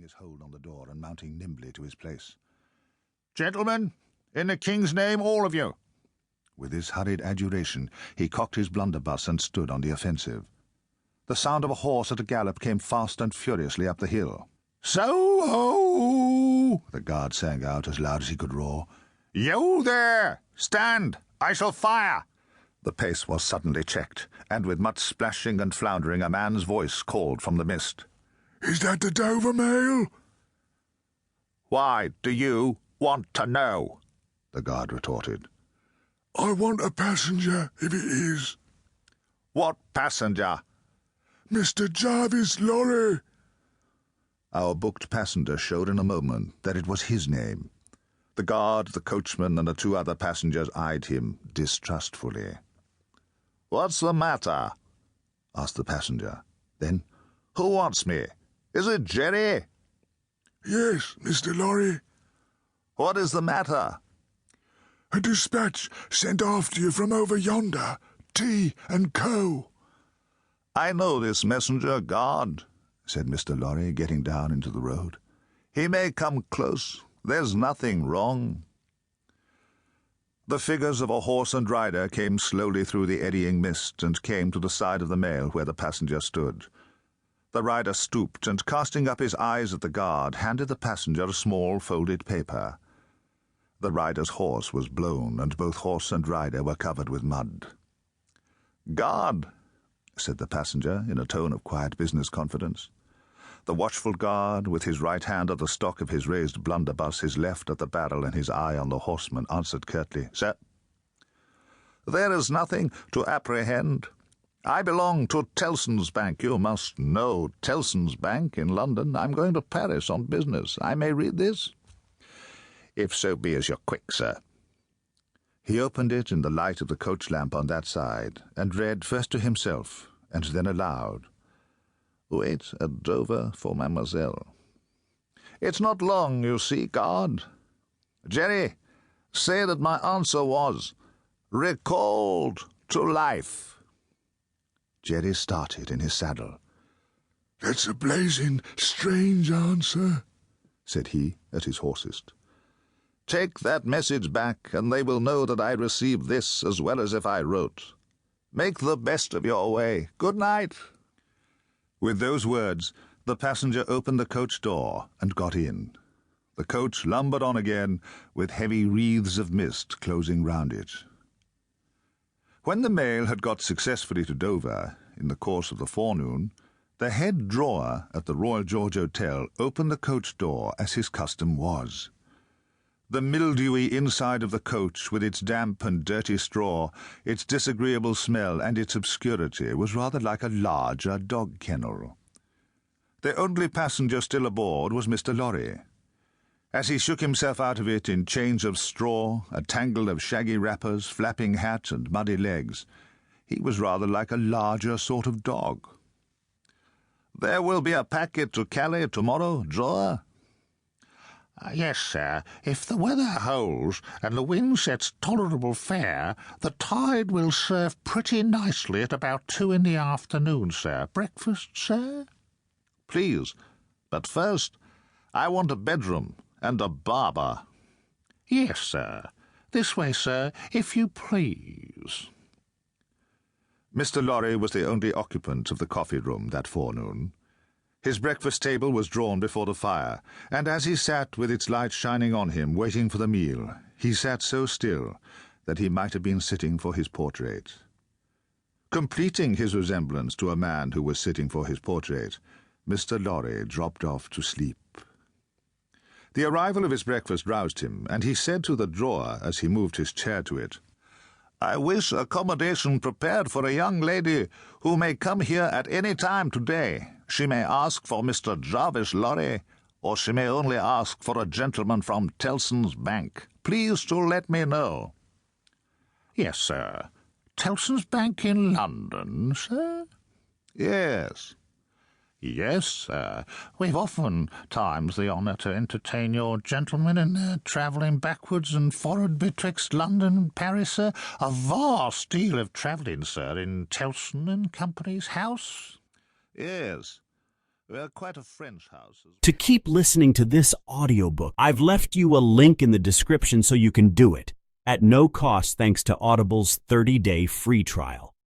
his hold on the door and mounting nimbly to his place. "Gentlemen, in the King's name, all of you!" With this hurried adjuration, he cocked his blunderbuss and stood on the offensive. The sound of a horse at a gallop came fast and furiously up the hill. "So-ho!" the guard sang out as loud as he could roar. "You there! Stand! I shall fire!" The pace was suddenly checked, and with much splashing and floundering a man's voice called from the mist. "Is that the Dover mail?" "Why do you want to know?" the guard retorted. "I want a passenger, if it is." "What passenger?" "Mr. Jarvis Lorry." Our booked passenger showed in a moment that it was his name. The guard, the coachman, and the 2 other passengers eyed him distrustfully. "What's the matter?" asked the passenger. Then, "Who wants me? Is it Jerry?" "Yes, Mr. Lorry." "What is the matter?" "A dispatch sent after you from over yonder, T and Co." "I know this messenger, guard," said Mr. Lorry, getting down into the road. "He may come close. There's nothing wrong." The figures of a horse and rider came slowly through the eddying mist and came to the side of the mail where the passenger stood. The rider stooped and, casting up his eyes at the guard, handed the passenger a small folded paper. The rider's horse was blown, and both horse and rider were covered with mud. "Guard," said the passenger in a tone of quiet business confidence. The watchful guard, with his right hand at the stock of his raised blunderbuss, his left at the barrel, and his eye on the horseman, answered curtly, "Sir." "There is nothing to apprehend. I belong to Tellson's Bank. You must know Tellson's Bank in London. I'm going to Paris on business. I may read this?" "If so be as you're quick, sir." He opened it in the light of the coach lamp on that side, and read first to himself, and then aloud. "Wait at Dover for Mademoiselle. It's not long, you see, guard. Jerry, say that my answer was recalled to life." Jerry started in his saddle. "That's a blazing strange answer," said he at his hoarsest. "Take that message back, and they will know that I received this as well as if I wrote. Make the best of your way. Good night." With those words, the passenger opened the coach door and got in. The coach lumbered on again, with heavy wreaths of mist closing round it. When the mail had got successfully to Dover, in the course of the forenoon, the head drawer at the Royal George Hotel opened the coach door as his custom was. The mildewy inside of the coach, with its damp and dirty straw, its disagreeable smell, and its obscurity, was rather like a larger dog kennel. The only passenger still aboard was Mr. Lorry. As he shook himself out of it in chains of straw, a tangle of shaggy wrappers, flapping hat, and muddy legs, he was rather like a larger sort of dog. "There will be a packet to Calais tomorrow, drawer?" "Yes, sir. If the weather holds and the wind sets tolerable fair, the tide will serve pretty nicely at about 2 in the afternoon, sir. Breakfast, sir?" "Please. But first, I want a bedroom and a barber." "Yes, sir. This way, sir, if you please." Mr. Lorry was the only occupant of the coffee-room that forenoon. His breakfast table was drawn before the fire, and as he sat with its light shining on him, waiting for the meal, he sat so still that he might have been sitting for his portrait. Completing his resemblance to a man who was sitting for his portrait, Mr. Lorry dropped off to sleep. The arrival of his breakfast roused him, and he said to the drawer as he moved his chair to it, "I wish accommodation prepared for a young lady who may come here at any time today. She may ask for Mr. Jarvis Lorry, or she may only ask for a gentleman from Tellson's Bank. Please to let me know." "Yes, sir. Tellson's Bank in London, sir?" "Yes." "Yes, sir. We've often times the honour to entertain your gentlemen in their travelling backwards and forward betwixt London and Paris, sir. A vast deal of travelling, sir, in Tellson and Company's house." "Yes. We're quite a French house. To keep listening to this audiobook, I've left you a link in the description so you can do it, at no cost thanks to Audible's 30-day free trial.